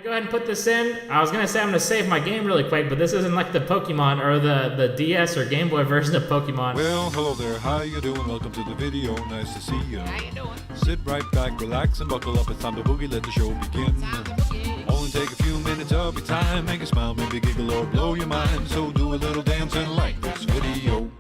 Go ahead and put this in. I was gonna say I'm gonna save my game really quick, but this isn't like the Pokemon or the DS or Game Boy version of Pokemon. Well, hello there. How you doing? Welcome to the video. Nice to see you. How you doing? Sit right back, relax, and buckle up. It's time to boogie. Let the show begin. Only take a few minutes of your time. Make a smile, maybe giggle or blow your mind. So do a little dance and like this video.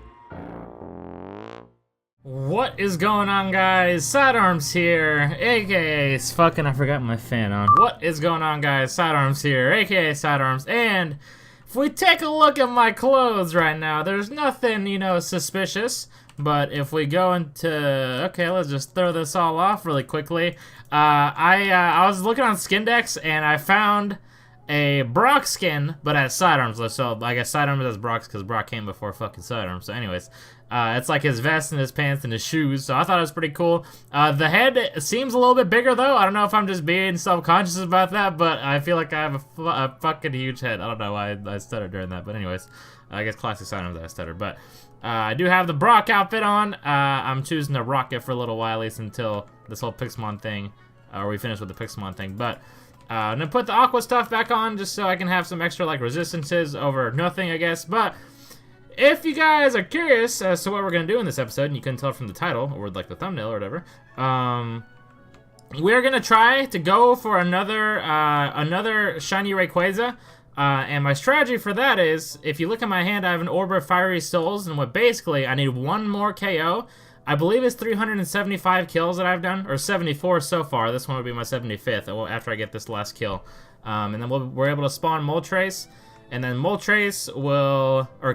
What is going on, guys? Sidearms here, aka fucking I forgot my fan on. What is going on, guys? Sidearms here, aka Sidearms, and if we take a look at my clothes right now, there's nothing, you know, suspicious. But if we go into, okay, let's just throw this all off really quickly. I was looking on Skindex and I found a Brock skin, but as Sidearms. So I guess Sidearms as Brock's because Brock came before fucking Sidearms. So anyways, it's like his vest and his pants and his shoes. So I thought it was pretty cool. The head seems a little bit bigger though. I don't know if I'm just being self-conscious about that, but I feel like I have a fucking huge head. I don't know why I stuttered during that, but anyways, I guess classic Sidearms that I stuttered. But I do have the Brock outfit on. I'm choosing to rock it for a little while, at least until this whole Pixelmon thing, or we finish with the Pixelmon thing. But I'm gonna put the Aqua stuff back on just so I can have some extra like resistances over nothing, I guess. But if you guys are curious as to what we're gonna do in this episode, and you couldn't tell from the title or like the thumbnail or whatever, we're gonna try to go for another shiny Rayquaza. And my strategy for that is, if you look at my hand, I have an Orb of Fiery Souls, and what basically I need one more KO. I believe it's 375 kills that I've done, or 74 so far. This one would be my 75th after I get this last kill. And then we're able to spawn Moltres, and then Moltres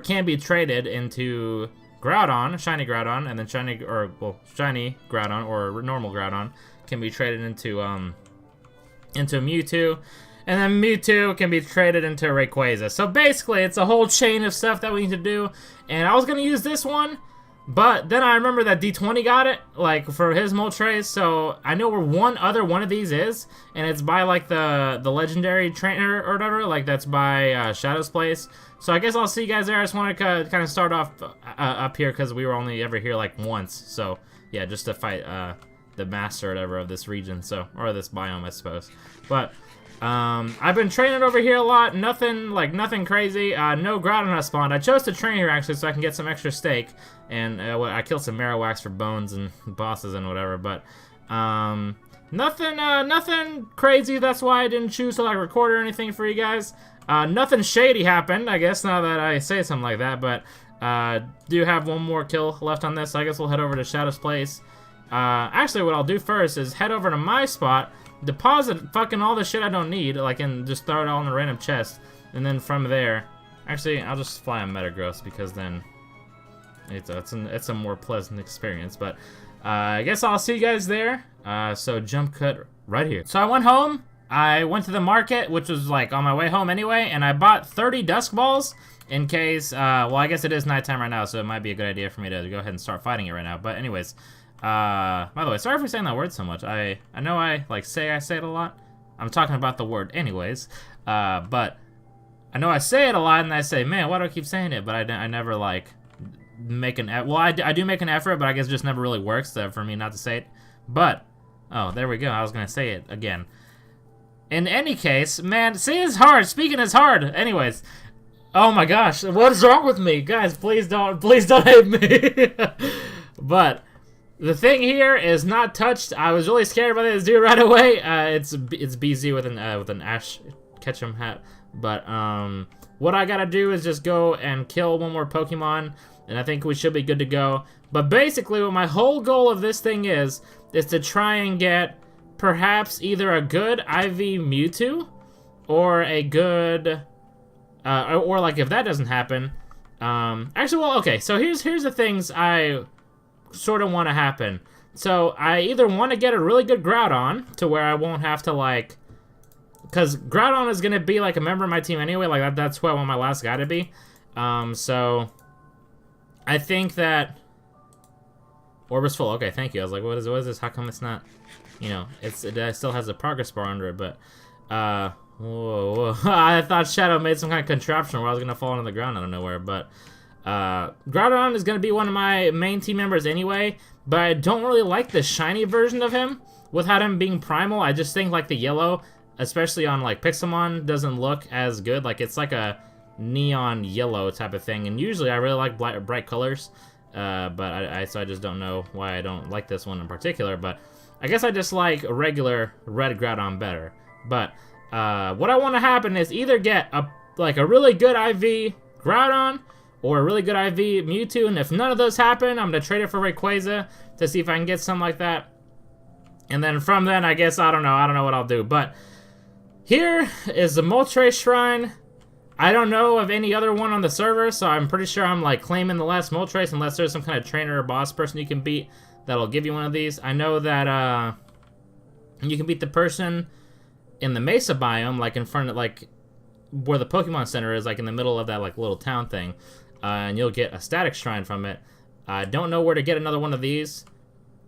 can be traded into Groudon, shiny Groudon, and then shiny Groudon or normal Groudon can be traded into Mewtwo. And then Mewtwo can be traded into Rayquaza. So basically, it's a whole chain of stuff that we need to do. And I was going to use this one, but then I remember that D20 got it, like, for his Moltres. So I know where one of these is, and it's by, like, the legendary trainer or whatever. Like, that's by Shadow's place. So I guess I'll see you guys there. I just want to kind of start off up here because we were only ever here, like, once. So, yeah, just to fight the master or whatever of this region. So, or this biome, I suppose. But I've been training over here a lot, nothing crazy, no Groudon has spawned. I chose to train here actually so I can get some extra steak, and I killed some Marowaks for bones and bosses and whatever, but nothing crazy. That's why I didn't choose to like record or anything for you guys. Nothing shady happened, I guess, now that I say something like that, but do have one more kill left on this, so I guess we'll head over to Shadow's place. Actually, what I'll do first is head over to my spot, deposit fucking all the shit I don't need, like, and just throw it all in a random chest, and then from there, actually, I'll just fly on Metagross because then it's a more pleasant experience. But I guess I'll see you guys there. So jump cut right here. So I went home. I went to the market, which was like on my way home anyway, and I bought 30 Dusk Balls in case. Well, I guess it is nighttime right now, so it might be a good idea for me to go ahead and start fighting it right now. But anyways. By the way, sorry for saying that word so much. I know I say it a lot. I'm talking about the word anyways. But I know I say it a lot and I say, man, why do I keep saying it? But I never like make an well, I do make an effort, but I guess it just never really works for me not to say it. But oh, there we go. I was gonna say it again. In any case, man, see, it's hard. Speaking is hard. Anyways, oh my gosh, what is wrong with me, guys? Please don't hate me. But the thing here is not touched. I was really scared about this dude right away. It's BZ with an Ash Ketchum hat. But what I gotta do is just go and kill one more Pokemon, and I think we should be good to go. But basically, what my whole goal of this thing is to try and get perhaps either a good IV Mewtwo or a good or like if that doesn't happen. Actually, well, okay. So here's the things I sort of want to happen. So I either want to get a really good Groudon to where I won't have to like, because Groudon is gonna be like a member of my team anyway. Like that's who I want my last guy to be. So I think that Orb is full. Okay, thank you. I was like, what is this? How come it's not? You know, it still has a progress bar under it, but whoa. I thought Shadow made some kind of contraption where I was gonna fall into the ground out of nowhere, but. Groudon is going to be one of my main team members anyway, but I don't really like the shiny version of him without him being primal. I just think like the yellow especially on like Pixelmon, doesn't look as good. Like it's like a neon yellow type of thing, and usually I really like bright colors, but so I just don't know why I don't like this one in particular. But I guess I just like regular red Groudon better. But what I want to happen is either get a really good IV Groudon or a really good IV Mewtwo, and if none of those happen, I'm gonna trade it for Rayquaza to see if I can get something like that. And then from then, I guess I don't know what I'll do. But here is the Moltres Shrine. I don't know of any other one on the server, so I'm pretty sure I'm like claiming the last Moltres unless there's some kind of trainer or boss person you can beat that'll give you one of these. I know that you can beat the person in the Mesa biome, like in front of like where the Pokemon Center is, like in the middle of that like little town thing, and you'll get a static shrine from it. I don't know where to get another one of these,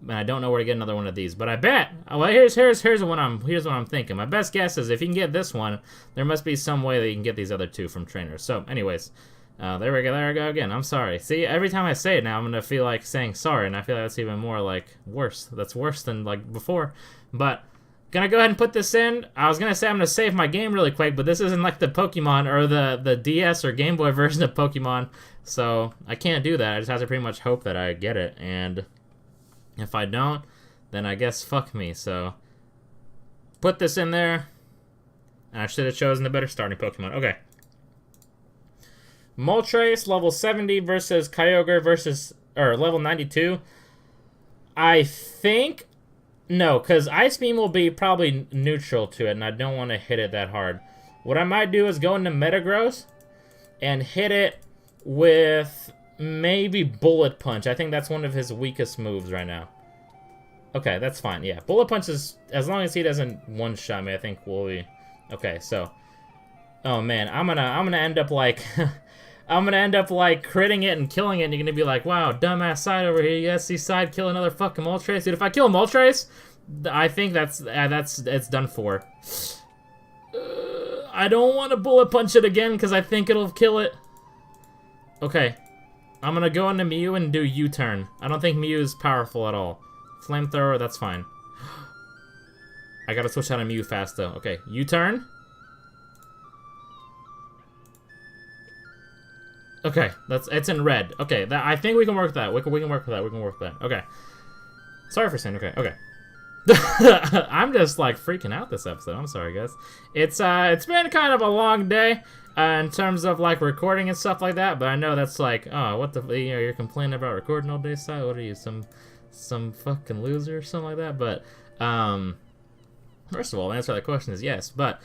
and I don't know where to get another one of these. But I bet, well, here's what I'm thinking. My best guess is if you can get this one, there must be some way that you can get these other two from trainers. So, anyways, there we go again. I'm sorry. See, every time I say it now, I'm gonna feel like saying sorry, and I feel like that's even more like worse. That's worse than like before. But gonna go ahead and put this in. I was gonna say I'm gonna save my game really quick, but this isn't like the Pokemon or the DS or Game Boy version of Pokemon, so I can't do that. I just have to pretty much hope that I get it, and if I don't, then I guess fuck me. So put this in there, and I should have chosen the better starting Pokemon. Okay. Moltres level 70 versus Kyogre versus level 92. I think. No, because Ice Beam will be probably neutral to it, and I don't want to hit it that hard. What I might do is go into Metagross and hit it with maybe Bullet Punch. I think that's one of his weakest moves right now. Okay, that's fine. Yeah, Bullet Punch is, as long as he doesn't one-shot me, I think we'll be okay. So, oh man, I'm gonna end up like I'm gonna end up like critting it and killing it, and you're gonna be like, wow, dumbass side over here. Yes, see side kill another fucking Moltres. Dude, if I kill Moltres, I think it's done for. I don't want to Bullet Punch it again because I think it'll kill it. Okay, I'm gonna go into Mew and do U-turn. I don't think Mew is powerful at all. Flamethrower, that's fine. I gotta switch out of Mew fast though. Okay, U-turn. Okay, it's in red. Okay, I think we can work that. We can work with that. We can work with that. Okay. Sorry for saying okay. I'm just like freaking out this episode. I'm sorry, guys. It's been kind of a long day in terms of like recording and stuff like that. But I know that's like, oh, what the, you're complaining about recording all day, Si? What are you, some fucking loser or something like that? But first of all, the answer to that question is yes. But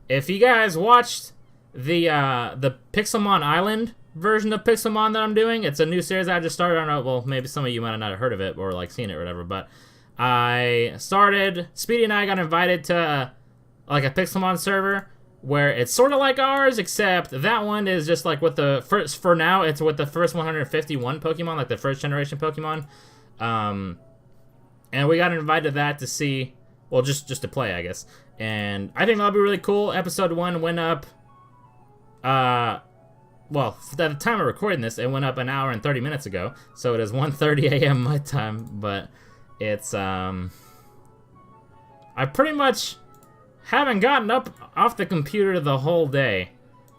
if you guys watched the Pixelmon Island version of Pixelmon that I'm doing, it's a new series I just started. I don't know, well, maybe some of you might have not heard of it or like seen it or whatever, but I started, Speedy and I got invited to like a Pixelmon server where it's sort of like ours, except that one is just like with the first, for now, it's with the first 151 Pokemon, like the first generation Pokemon. And we got invited to that to see, well, just to play, I guess. And I think that'll be really cool. Episode 1 went up, well, at the time of recording this, it went up an hour and 30 minutes ago, so it is 1:30 a.m. my time, but it's, I pretty much haven't gotten up off the computer the whole day,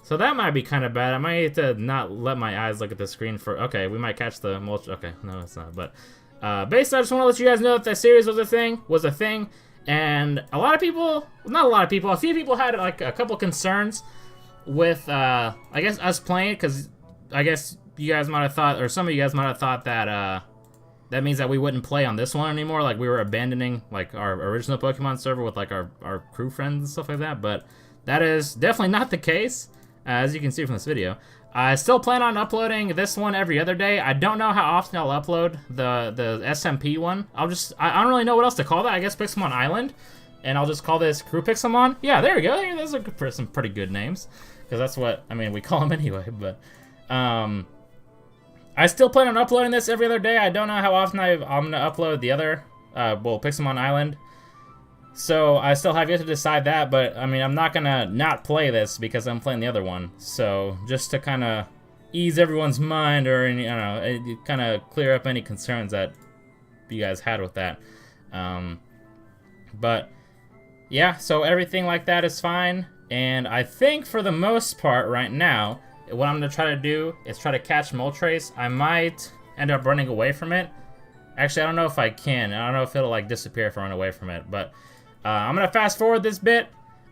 so that might be kind of bad. I might need to not let my eyes look at the screen for, okay, we might catch the mulch, okay, no, it's not, but, basically, I just want to let you guys know that that series was a thing, and a lot of people, not a lot of people, a few people had, like, a couple concerns with, I guess, us playing it, because I guess you guys might have thought, or some of you guys might have thought that, that means that we wouldn't play on this one anymore, like we were abandoning, like, our original Pokemon server with, like, our crew friends and stuff like that, but that is definitely not the case, as you can see from this video. I still plan on uploading this one every other day. I don't know how often I'll upload the SMP one. I don't really know what else to call that. I guess Pixelmon Island, and I'll just call this Crew Pixelmon. Yeah, there we go. Those are some pretty good names. Because that's what, I mean, we call them anyway, but, I still plan on uploading this every other day. I don't know how often I'm going to upload the other, well, Pixelmon Island. So, I still have yet to decide that, but, I mean, I'm not going to not play this because I'm playing the other one. So, just to kind of ease everyone's mind or, any, I don't know, kind of clear up any concerns that you guys had with that. But yeah, so everything like that is fine. And I think for the most part right now, what I'm gonna try to do is try to catch MOLTRES. I might end up running away from it. Actually, I don't know if I can. I don't know if it'll like disappear if I run away from it. But I'm gonna fast forward this bit,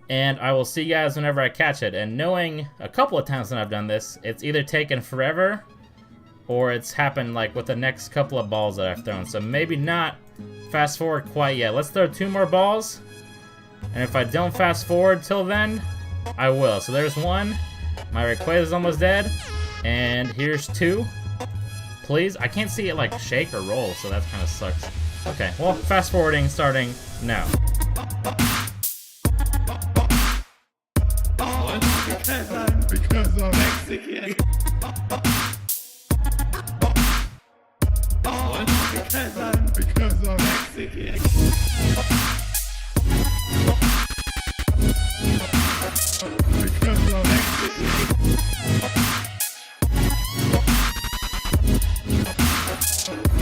and I will see you guys whenever I catch it. And knowing a couple of times when I've done this, it's either taken forever or it's happened like with the next couple of balls that I've thrown. So maybe not fast forward quite yet. Let's throw 2 more balls. And if I don't fast forward till then, I will. So there's 1. My Rayquaza is almost dead. And here's 2. Please. I can't see it like shake or roll, so that kind of sucks. Okay, well, fast forwarding starting now. Because I'm Mexican. Because I'm Mexican. Mexican.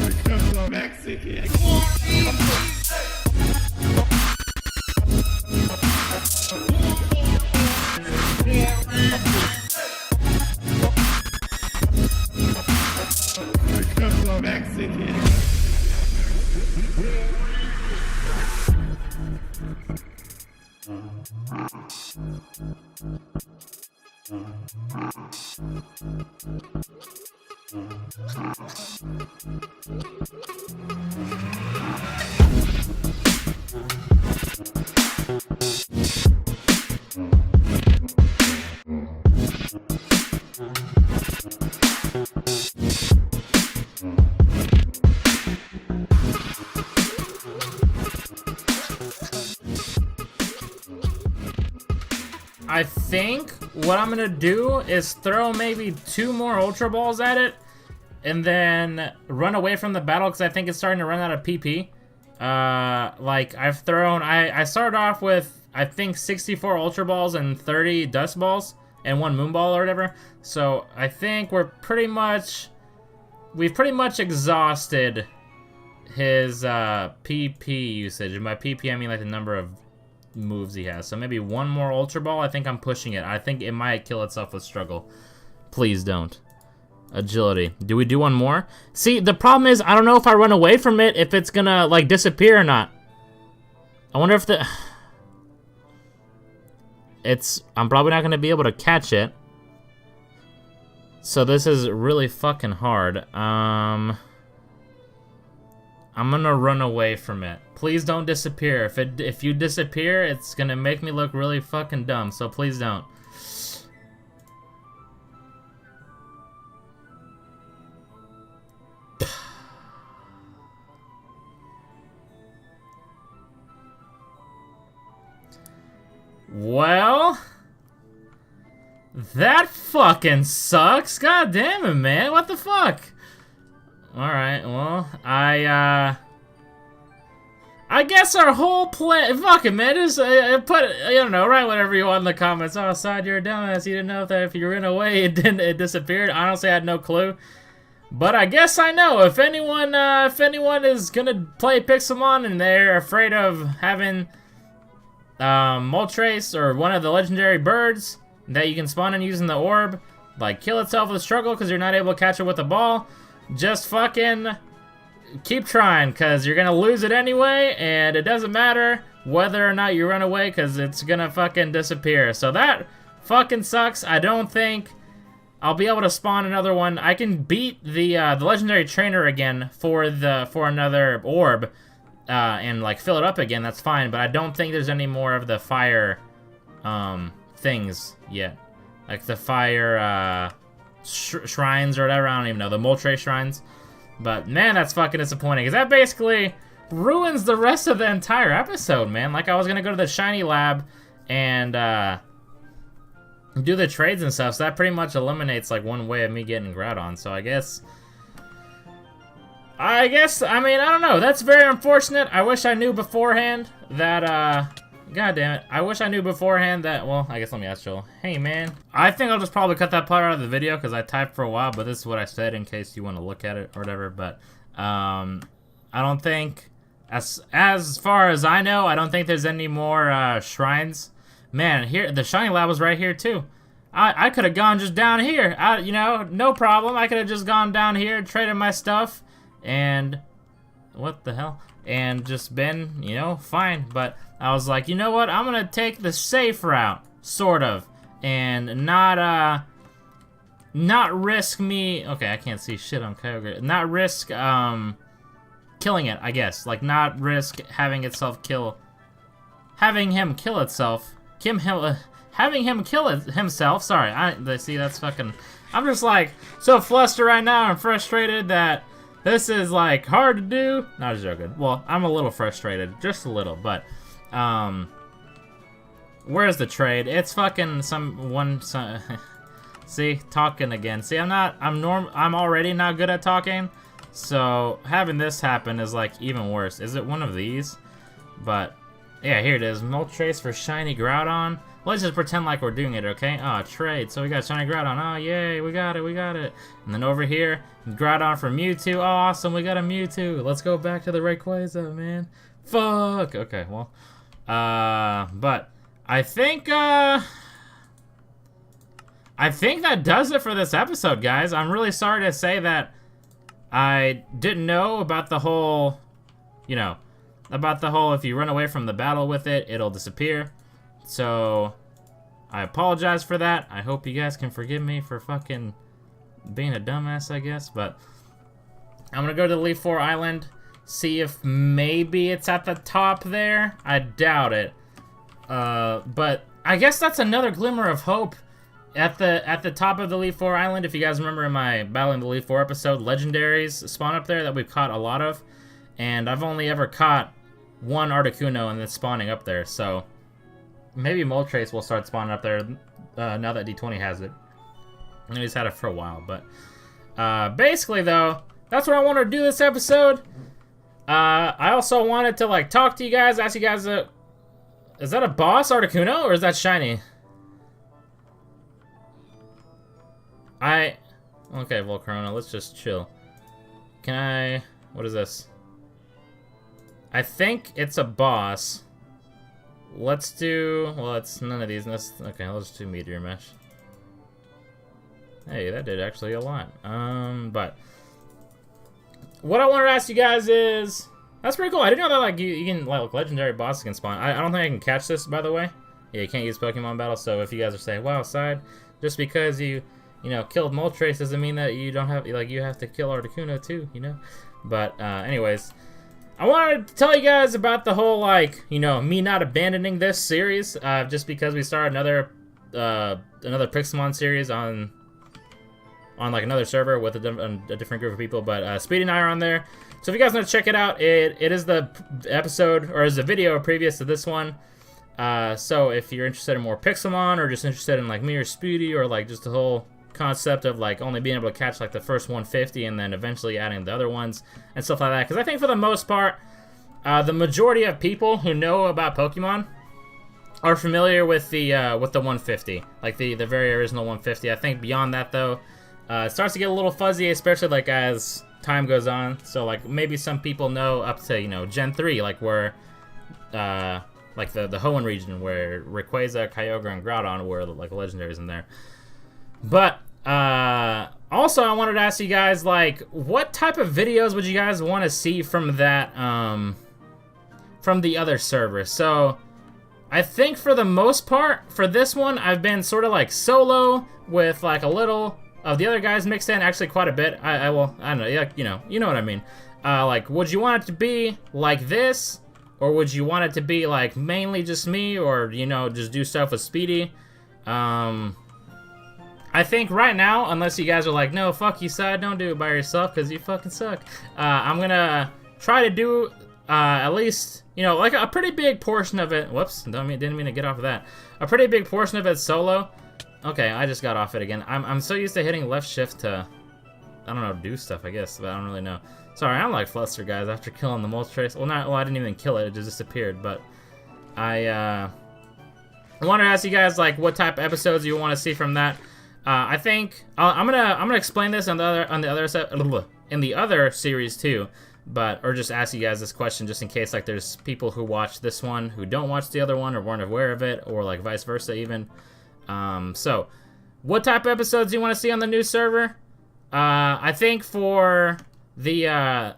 Because I'm Mexican. I think what I'm gonna do is throw maybe 2 more Ultra Balls at it, and then run away from the battle because I think it's starting to run out of PP. Like I've thrown, I started off with I think 64 Ultra Balls and 30 Dust Balls and 1 Moon Ball or whatever. So I think we've pretty much exhausted his PP usage. And by PP I mean like the number of moves he has. So maybe 1 more Ultra Ball. I think I'm pushing it. I think it might kill itself with struggle. Please don't. Agility. Do we do 1 more? See, the problem is I don't know if I run away from it if it's gonna like disappear or not. I wonder if the I'm probably not gonna be able to catch it. So this is really fucking hard. I'm gonna run away from it. Please don't disappear. If you disappear, it's gonna make me look really fucking dumb. So please don't. Well, that fucking sucks. God damn it, man. What the fuck? Alright, well, I guess our whole plan, fuck it, man, just put, I don't know, write whatever you want in the comments. Oh, Side, you're a dumbass, you didn't know that if you ran away, it disappeared. Honestly, I had no clue. But I guess I know, if anyone is gonna play Pixelmon and they're afraid of having, MOLTRES or one of the legendary birds that you can spawn in using the orb, like, kill itself with struggle because you're not able to catch it with the ball, just fucking keep trying, because you're gonna lose it anyway, and it doesn't matter whether or not you run away, because it's gonna fucking disappear. So that fucking sucks. I don't think I'll be able to spawn another one. I can beat the legendary trainer again for another orb, and like fill it up again. That's fine, but I don't think there's any more of the fire things yet, like the fire shrines or whatever. I don't even know, the MOLTRES shrines. But man, that's fucking disappointing, because that basically ruins the rest of the entire episode, man. Like, I was gonna go to the shiny lab and do the trades and stuff, so that pretty much eliminates like one way of me getting Groudon. So I guess, I mean, I don't know, that's very unfortunate. I wish I knew beforehand that god damn it, I wish I knew beforehand that, well, I guess let me ask Joel. Hey man, I think I'll just probably cut that part out of the video because I typed for a while, but this is what I said in case you want to look at it or whatever. But I don't think as far as I know, I don't think there's any more shrines. Man, here the shiny lab was right here too. I could have gone just down here. You know, no problem. I could have just gone down here, traded my stuff, and what the hell? And just been, you know, fine. But I was like, you know what? I'm gonna take the safe route, sort of, and not risk me. Okay, I can't see shit on Kyogre. Not risk killing it, I guess. Like, not risk having him kill itself. Having him kill himself. Sorry, see, that's fucking. I'm just like so flustered right now. I'm frustrated that this is like hard to do. Not joking. Well, I'm a little frustrated, just a little, but where's the trade? It's fucking some. See, talking again. See, I'm already not good at talking, so having this happen is like even worse. Is it one of these? But yeah, here it is. MOLTRES for shiny Groudon. Let's just pretend like we're doing it, okay? Oh, trade. So we got shiny Groudon. Oh, yay, we got it. And then over here, Groudon for Mewtwo. Oh, awesome, we got a Mewtwo. Let's go back to the Rayquaza, man. Fuck. Okay, well, but I think that does it for this episode, guys. I'm really sorry to say that I didn't know about the whole, you know, if you run away from the battle with it, it'll disappear. So, I apologize for that. I hope you guys can forgive me for fucking being a dumbass, I guess. But I'm gonna go to the Leaf 4 Island, see if maybe it's at the top there. I doubt it. But I guess that's another glimmer of hope at the top of the Leaf 4 Island. If you guys remember in my Battling the Leaf 4 episode, legendaries spawn up there that we've caught a lot of. And I've only ever caught one Articuno and it's spawning up there, so maybe MOLTRES will start spawning up there now that D20 has it. I know he's had it for a while, but basically though, that's what I wanted to do this episode. I also wanted to like talk to you guys, ask you guys, is that a boss Articuno or is that shiny? Okay, Volcarona, let's just chill. What is this? I think it's a boss. Let's do, well, it's none of these. Okay, let's do Meteor Mesh. Hey, that did actually a lot. But what I wanted to ask you guys is, that's pretty cool. I didn't know that like you can like legendary bosses can spawn. I don't think I can catch this, by the way. Yeah, you can't use Pokemon Battle. So if you guys are saying, wow, side, just because you know killed MOLTRES doesn't mean that you don't have you have to kill Articuno too, you know. But anyways. I wanted to tell you guys about the whole, like, you know, me not abandoning this series, just because we started another Pixelmon series on like another server with a different group of people, but Speedy and I are on there. So if you guys want to check it out, it is the episode, or is the video previous to this one. So if you're interested in more Pixelmon, or just interested in like me or Speedy, or like just the whole concept of like only being able to catch like the first 150 and then eventually adding the other ones and stuff like that, because I think for the most part the majority of people who know about Pokemon are familiar with the 150, like the very original 150. I think beyond that though it starts to get a little fuzzy, especially like as time goes on. So like maybe some people know up to, you know, Gen 3, like where like the Hoenn region where Rayquaza, Kyogre, and Groudon were like legendaries in there. But also I wanted to ask you guys, like, what type of videos would you guys want to see from that from the other server? So I think for the most part for this one I've been sort of like solo with like a little of the other guys mixed in, actually quite a bit. I don't know, yeah, you know what I mean. Like, would you want it to be like this, or would you want it to be like mainly just me, or you know, just do stuff with Speedy? I think right now, unless you guys are like, no, fuck you, side, don't do it by yourself because you fucking suck. I'm gonna try to do at least, you know, like a pretty big portion of it. Whoops, didn't mean to get off of that. A pretty big portion of it solo. Okay, I just got off it again. I'm so used to hitting left shift to, I don't know, do stuff, I guess, but I don't really know. Sorry, I'm like flustered, guys, after killing the MOLTRES. Well, I didn't even kill it, it just disappeared, but I wanted to ask you guys, like, what type of episodes you want to see from that. I think I'm gonna explain this in the other series too, but or just ask you guys this question just in case like there's people who watch this one who don't watch the other one or weren't aware of it, or like vice versa even. So what type of episodes do you want to see on the new server? I think for the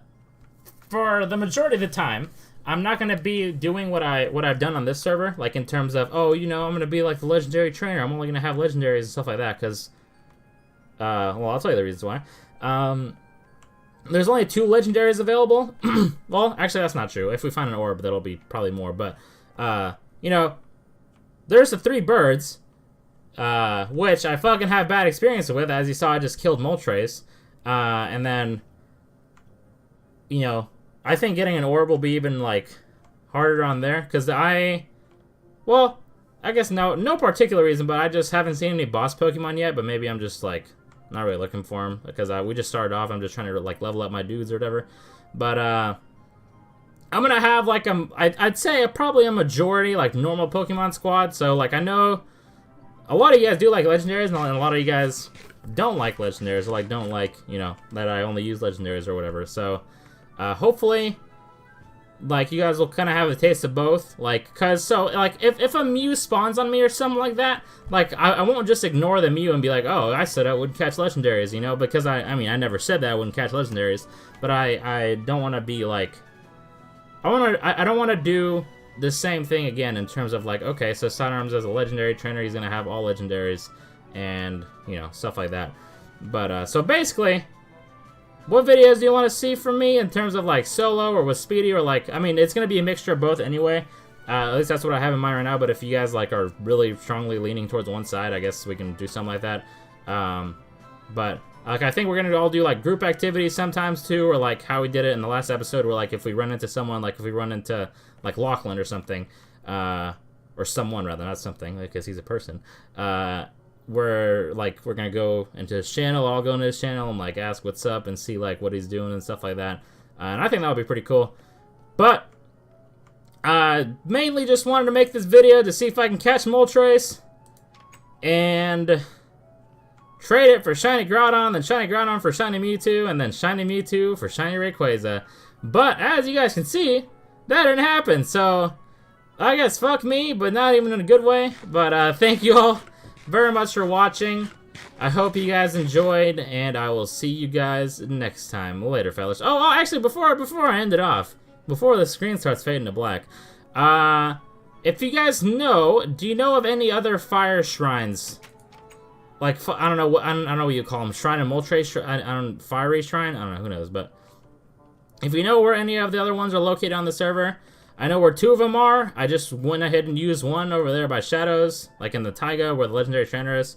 majority of the time, I'm not gonna be doing what I've done on this server, like in terms of, oh, you know, I'm gonna be like the legendary trainer. I'm only gonna have legendaries and stuff like that, because, well, I'll tell you the reasons why. There's only 2 legendaries available. Well, actually, that's not true. If we find an orb, that'll be probably more. But, you know, there's the 3 birds, which I fucking have bad experience with. As you saw, I just killed MOLTRES. And then, you know, I think getting an orb will be even, like, harder on there. Because well, I guess no particular reason, but I just haven't seen any boss Pokemon yet. But maybe I'm just, like, not really looking for them, because we just started off. I'm just trying to like level up my dudes or whatever. But I'm gonna have like I'd say probably a majority like normal Pokemon squad. So like I know a lot of you guys do like legendaries, and a lot of you guys don't like legendaries, or like don't like, you know, that I only use legendaries or whatever. So hopefully, like, you guys will kind of have a taste of both, like, like, if a Mew spawns on me or something like that, like, I won't just ignore the Mew and be like, oh, I said I wouldn't catch legendaries, you know, because I mean, I never said that I wouldn't catch legendaries, but I don't want to be, like, I don't want to do the same thing again in terms of, like, okay, so Sidearms as a legendary trainer, he's going to have all legendaries, and, you know, stuff like that. But, so basically, what videos do you want to see from me in terms of like solo or with Speedy, or like, I mean, it's going to be a mixture of both anyway. At least that's what I have in mind right now, but if you guys like are really strongly leaning towards one side, I guess we can do something like that. But like, I think we're going to all do like group activities sometimes too, or like how we did it in the last episode where like if we run into someone, like if we run into like Lachlan or something, or someone rather, not something, because he's a person, we're gonna go into his channel, I'll go into his channel and like ask what's up and see like what he's doing and stuff like that, and I think that would be pretty cool. But mainly just wanted to make this video to see if I can catch MOLTRES and trade it for Shiny Groudon, then Shiny Groudon for Shiny Mewtwo, and then Shiny Mewtwo for Shiny Rayquaza. But as you guys can see, that didn't happen, so I guess fuck me, but not even in a good way. But thank you all very much for watching. I hope you guys enjoyed, and I will see you guys next time. Later, fellas. Oh, actually, before I end it off, before the screen starts fading to black, if you guys know, do you know of any other fire shrines? Like, I don't know what you call them. Shrine and Moltres, I don't, Fiery Shrine? I don't know, who knows, but if you know where any of the other ones are located on the server, I know where 2 of them are. I just went ahead and used one over there by Shadows, like in the taiga where the legendary trainer is.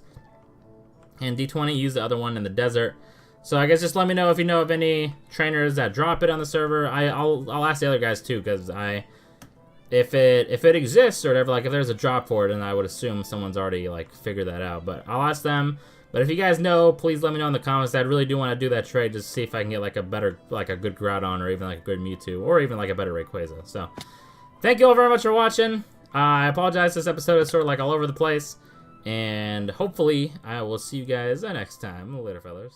And D20 used the other one in the desert. So I guess just let me know if you know of any trainers that drop it on the server. I'll ask the other guys too, because if it exists or whatever, like if there's a drop for it, then I would assume someone's already like figured that out. But I'll ask them. But if you guys know, please let me know in the comments. I really do want to do that trade just to see if I can get like a better, like a good Groudon, or even like a good Mewtwo, or even like a better Rayquaza. So, thank you all very much for watching. I apologize, this episode is sort of like all over the place. And hopefully, I will see you guys next time. Later, fellas.